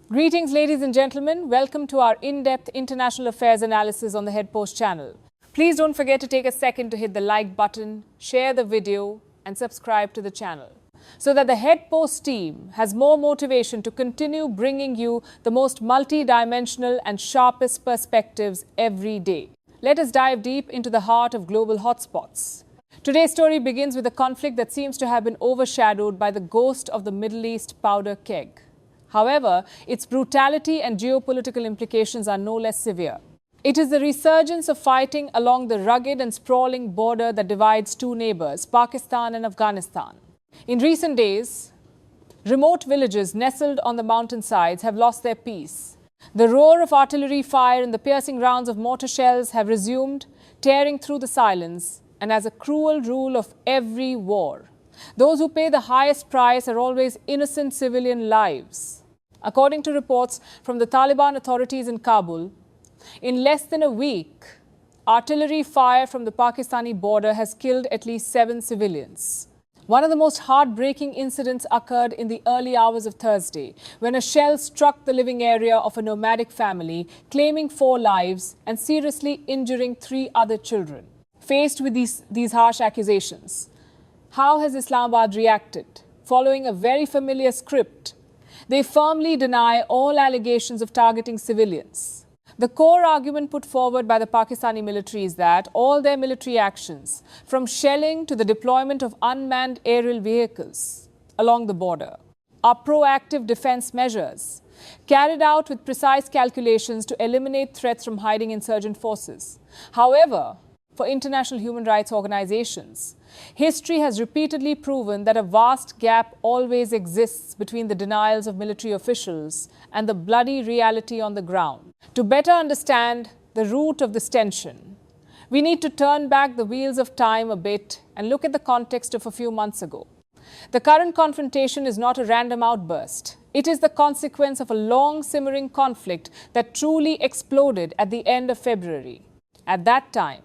Greetings, ladies and gentlemen. Welcome to our in-depth international affairs analysis on the Headpost channel. Please don't forget to take a second to hit the like button, share the video, and subscribe to the channel so that the Headpost team has more motivation to continue bringing you the most multi-dimensional and sharpest perspectives every day. Let us dive deep into the heart of global hotspots. Today's story begins with a conflict that seems to have been overshadowed by the ghost of the Middle East powder keg. However, its brutality and geopolitical implications are no less severe. It is the resurgence of fighting along the rugged and sprawling border that divides two neighbors, Pakistan and Afghanistan. In recent days, remote villages nestled on the mountainsides have lost their peace. The roar of artillery fire and the piercing rounds of mortar shells have resumed, tearing through the silence, and as a cruel rule of every war, those who pay the highest price are always innocent civilian lives. According to reports from the Taliban authorities in Kabul, in less than a week, artillery fire from the Pakistani border has killed at least 7 civilians. One of the most heartbreaking incidents occurred in the early hours of Thursday, when a shell struck the living area of a nomadic family, claiming 4 lives and seriously injuring 3 other children. Faced with these harsh accusations, how has Islamabad reacted? Following a very familiar script, they firmly deny all allegations of targeting civilians. The core argument put forward by the Pakistani military is that all their military actions, from shelling to the deployment of unmanned aerial vehicles along the border, are proactive defense measures carried out with precise calculations to eliminate threats from hiding insurgent forces. However, for international human rights organizations, history has repeatedly proven that a vast gap always exists between the denials of military officials and the bloody reality on the ground. To better understand the root of this tension, we need to turn back the wheels of time a bit and look at the context of a few months ago. The current confrontation is not a random outburst. It is the consequence of a long simmering conflict that truly exploded at the end of February. At that time,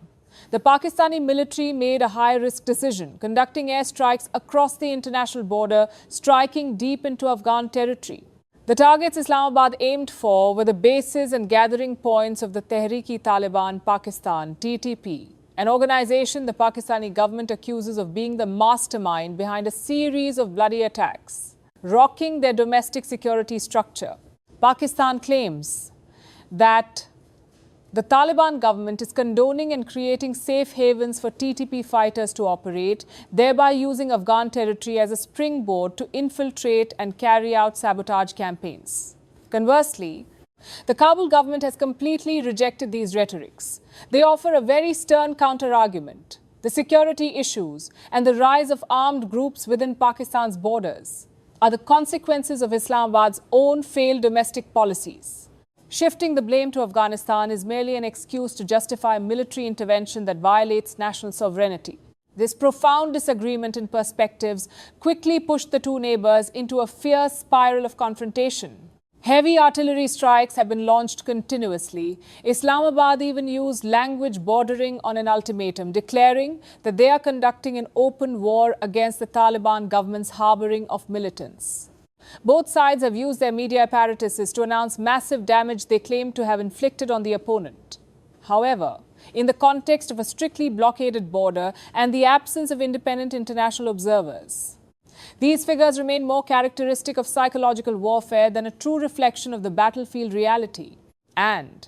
the Pakistani military made a high-risk decision, conducting airstrikes across the international border, striking deep into Afghan territory. The targets Islamabad aimed for were the bases and gathering points of the Tehreek-e-Taliban Pakistan, TTP, an organization the Pakistani government accuses of being the mastermind behind a series of bloody attacks, rocking their domestic security structure. Pakistan claims that the Taliban government is condoning and creating safe havens for TTP fighters to operate, thereby using Afghan territory as a springboard to infiltrate and carry out sabotage campaigns. Conversely, the Kabul government has completely rejected these rhetorics. They offer a very stern counter-argument. The security issues and the rise of armed groups within Pakistan's borders are the consequences of Islamabad's own failed domestic policies. Shifting the blame to Afghanistan is merely an excuse to justify military intervention that violates national sovereignty. This profound disagreement in perspectives quickly pushed the two neighbors into a fierce spiral of confrontation. Heavy artillery strikes have been launched continuously. Islamabad even used language bordering on an ultimatum, declaring that they are conducting an open war against the Taliban government's harboring of militants. Both sides have used their media apparatuses to announce massive damage they claim to have inflicted on the opponent. However, in the context of a strictly blockaded border and the absence of independent international observers, these figures remain more characteristic of psychological warfare than a true reflection of the battlefield reality. And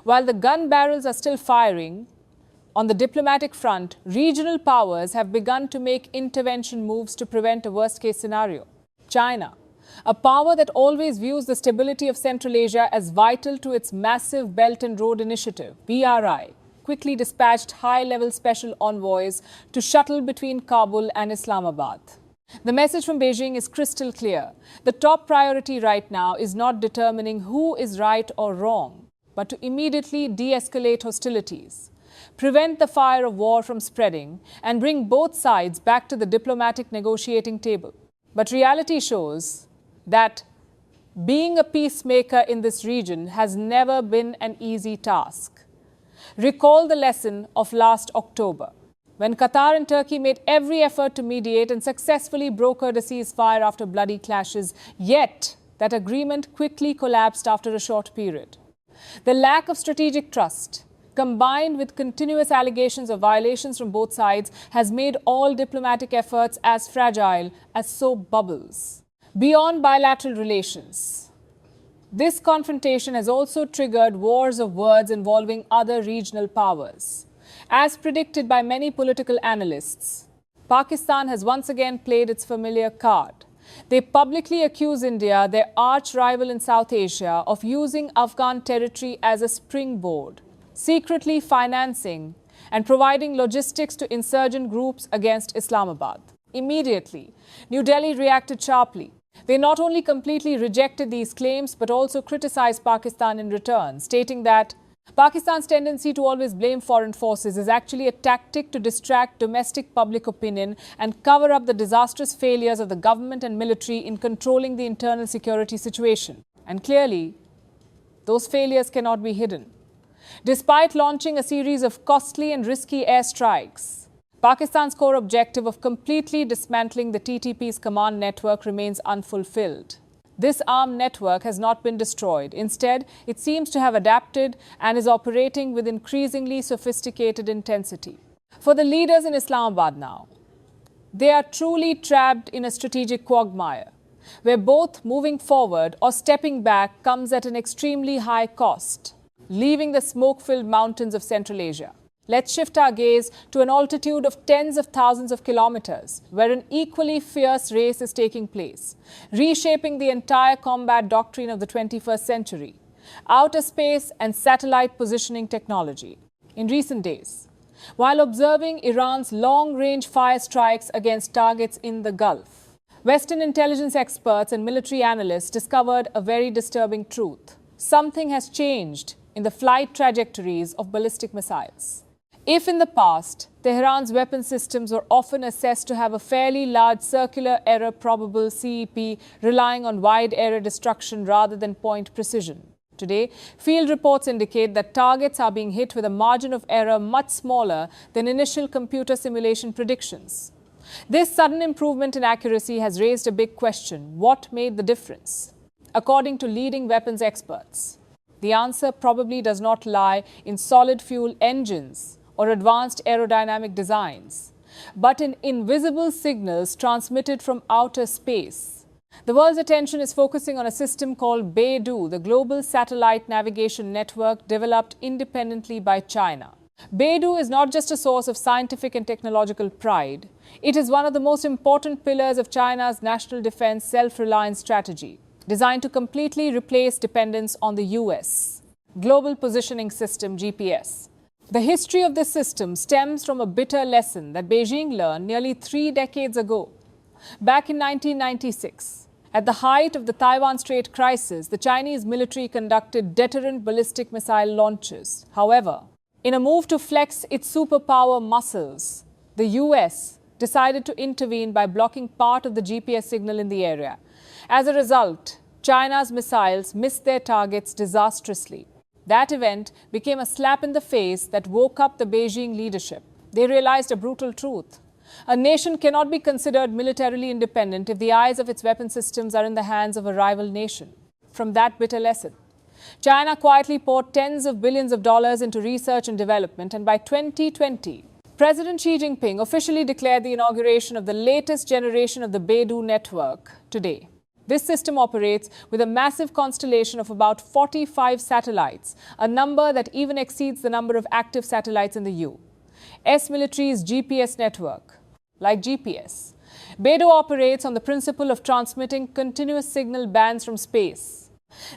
while the gun barrels are still firing, on the diplomatic front, regional powers have begun to make intervention moves to prevent a worst-case scenario. China, a power that always views the stability of Central Asia as vital to its massive Belt and Road Initiative, BRI, quickly dispatched high-level special envoys to shuttle between Kabul and Islamabad. The message from Beijing is crystal clear. The top priority right now is not determining who is right or wrong, but to immediately de-escalate hostilities, prevent the fire of war from spreading, and bring both sides back to the diplomatic negotiating table. But reality shows that being a peacemaker in this region has never been an easy task. Recall the lesson of last October, when Qatar and Turkey made every effort to mediate and successfully brokered a ceasefire after bloody clashes, yet that agreement quickly collapsed after a short period. The lack of strategic trust, combined with continuous allegations of violations from both sides, has made all diplomatic efforts as fragile as soap bubbles. Beyond bilateral relations, this confrontation has also triggered wars of words involving other regional powers. As predicted by many political analysts, Pakistan has once again played its familiar card. They publicly accuse India, their arch rival in South Asia, of using Afghan territory as a springboard, secretly financing and providing logistics to insurgent groups against Islamabad. Immediately, New Delhi reacted sharply. They not only completely rejected these claims but also criticized Pakistan in return, stating that Pakistan's tendency to always blame foreign forces is actually a tactic to distract domestic public opinion and cover up the disastrous failures of the government and military in controlling the internal security situation. And clearly, those failures cannot be hidden. Despite launching a series of costly and risky airstrikes, Pakistan's core objective of completely dismantling the TTP's command network remains unfulfilled. This armed network has not been destroyed. Instead, it seems to have adapted and is operating with increasingly sophisticated intensity. For the leaders in Islamabad now, they are truly trapped in a strategic quagmire, where both moving forward or stepping back comes at an extremely high cost, leaving the smoke-filled mountains of Central Asia. Let's shift our gaze to an altitude of tens of thousands of kilometers, where an equally fierce race is taking place, reshaping the entire combat doctrine of the 21st century: outer space and satellite positioning technology. In recent days, while observing Iran's long-range fire strikes against targets in the Gulf, Western intelligence experts and military analysts discovered a very disturbing truth. Something has changed in the flight trajectories of ballistic missiles. If in the past, Tehran's weapon systems were often assessed to have a fairly large circular error probable CEP relying on wide area destruction rather than point precision, today, field reports indicate that targets are being hit with a margin of error much smaller than initial computer simulation predictions. This sudden improvement in accuracy has raised a big question: what made the difference? According to leading weapons experts, the answer probably does not lie in solid fuel engines or advanced aerodynamic designs, but in invisible signals transmitted from outer space. The world's attention is focusing on a system called BeiDou, the global satellite navigation network developed independently by China. BeiDou is not just a source of scientific and technological pride. It is one of the most important pillars of China's national defense self-reliance strategy, designed to completely replace dependence on the US Global Positioning System, GPS. The history of this system stems from a bitter lesson that Beijing learned nearly 3 decades ago. Back in 1996, at the height of the Taiwan Strait crisis, the Chinese military conducted deterrent ballistic missile launches. However, in a move to flex its superpower muscles, the US decided to intervene by blocking part of the GPS signal in the area. As a result, China's missiles missed their targets disastrously. That event became a slap in the face that woke up the Beijing leadership. They realized a brutal truth: a nation cannot be considered militarily independent if the eyes of its weapon systems are in the hands of a rival nation. From that bitter lesson, China quietly poured tens of billions of dollars into research and development, and by 2020, President Xi Jinping officially declared the inauguration of the latest generation of the BeiDou network today. This system operates with a massive constellation of about 45 satellites, a number that even exceeds the number of active satellites in the U.S. military's GPS network. Like GPS, BeiDou operates on the principle of transmitting continuous signal bands from space.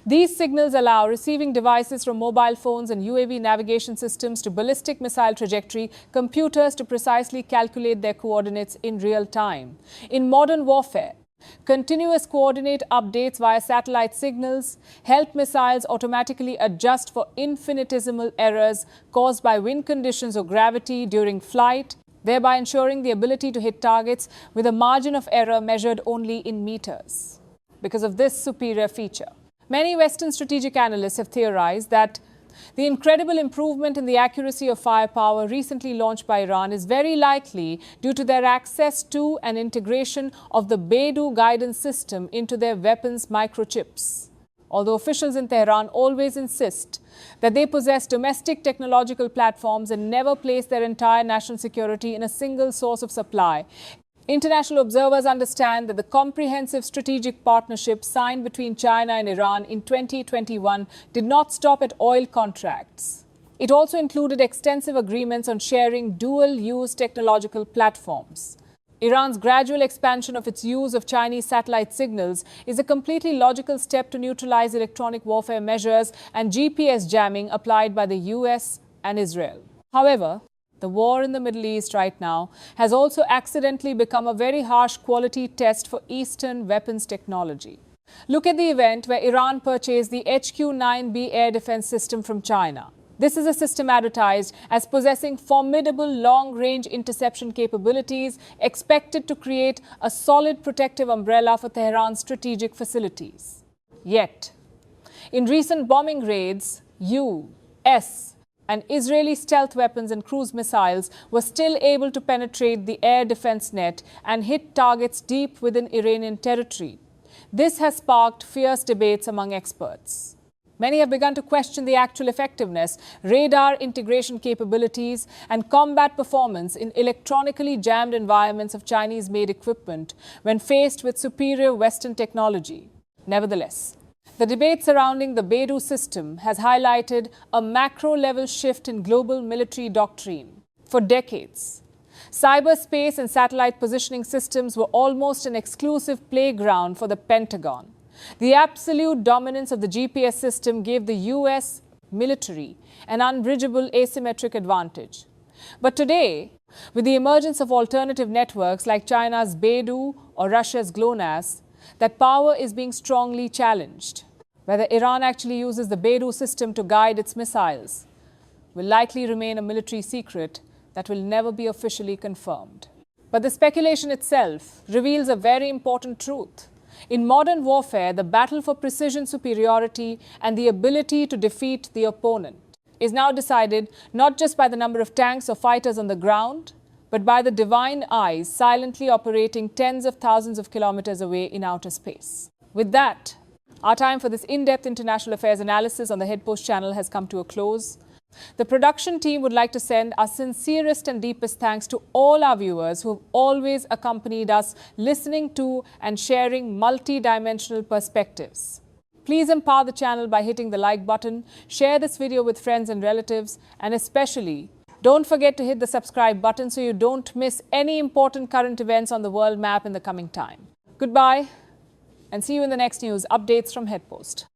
These signals allow receiving devices from mobile phones and UAV navigation systems to ballistic missile trajectory computers to precisely calculate their coordinates in real time. In modern warfare, continuous coordinate updates via satellite signals help missiles automatically adjust for infinitesimal errors caused by wind conditions or gravity during flight, thereby ensuring the ability to hit targets with a margin of error measured only in meters. Because of this superior feature, many Western strategic analysts have theorized that The incredible improvement in the accuracy of firepower recently launched by Iran is very likely due to their access to and integration of the BeiDou guidance system into their weapons microchips. Although officials in Tehran always insist that they possess domestic technological platforms and never place their entire national security in a single source of supply, international observers understand that the comprehensive strategic partnership signed between China and Iran in 2021 did not stop at oil contracts. It also included extensive agreements on sharing dual-use technological platforms. Iran's gradual expansion of its use of Chinese satellite signals is a completely logical step to neutralize electronic warfare measures and GPS jamming applied by the US and Israel. However, the war in the Middle East right now has also accidentally become a very harsh quality test for Eastern weapons technology. Look at the event where Iran purchased the HQ-9B air defense system from China. This is a system advertised as possessing formidable long-range interception capabilities expected to create a solid protective umbrella for Tehran's strategic facilities. Yet, in recent bombing raids, U.S. and Israeli stealth weapons and cruise missiles were still able to penetrate the air defense net and hit targets deep within Iranian territory. This has sparked fierce debates among experts. Many have begun to question the actual effectiveness, radar integration capabilities, and combat performance in electronically jammed environments of Chinese-made equipment when faced with superior Western technology. Nevertheless, the debate surrounding the BeiDou system has highlighted a macro-level shift in global military doctrine. For decades, cyberspace and satellite positioning systems were almost an exclusive playground for the Pentagon. The absolute dominance of the GPS system gave the US military an unbridgeable asymmetric advantage. But today, with the emergence of alternative networks like China's BeiDou or Russia's GLONASS, that power is being strongly challenged. Whether Iran actually uses the BeiDou system to guide its missiles will likely remain a military secret that will never be officially confirmed. But the speculation itself reveals a very important truth. In modern warfare, the battle for precision superiority and the ability to defeat the opponent is now decided not just by the number of tanks or fighters on the ground, but by the divine eyes silently operating tens of thousands of kilometers away in outer space. With that, our time for this in-depth international affairs analysis on the Headpost channel has come to a close. The production team would like to send our sincerest and deepest thanks to all our viewers who have always accompanied us, listening to and sharing multi-dimensional perspectives. Please empower the channel by hitting the like button, share this video with friends and relatives, and especially don't forget to hit the subscribe button so you don't miss any important current events on the world map in the coming time. Goodbye, and see you in the next news updates from Headpost.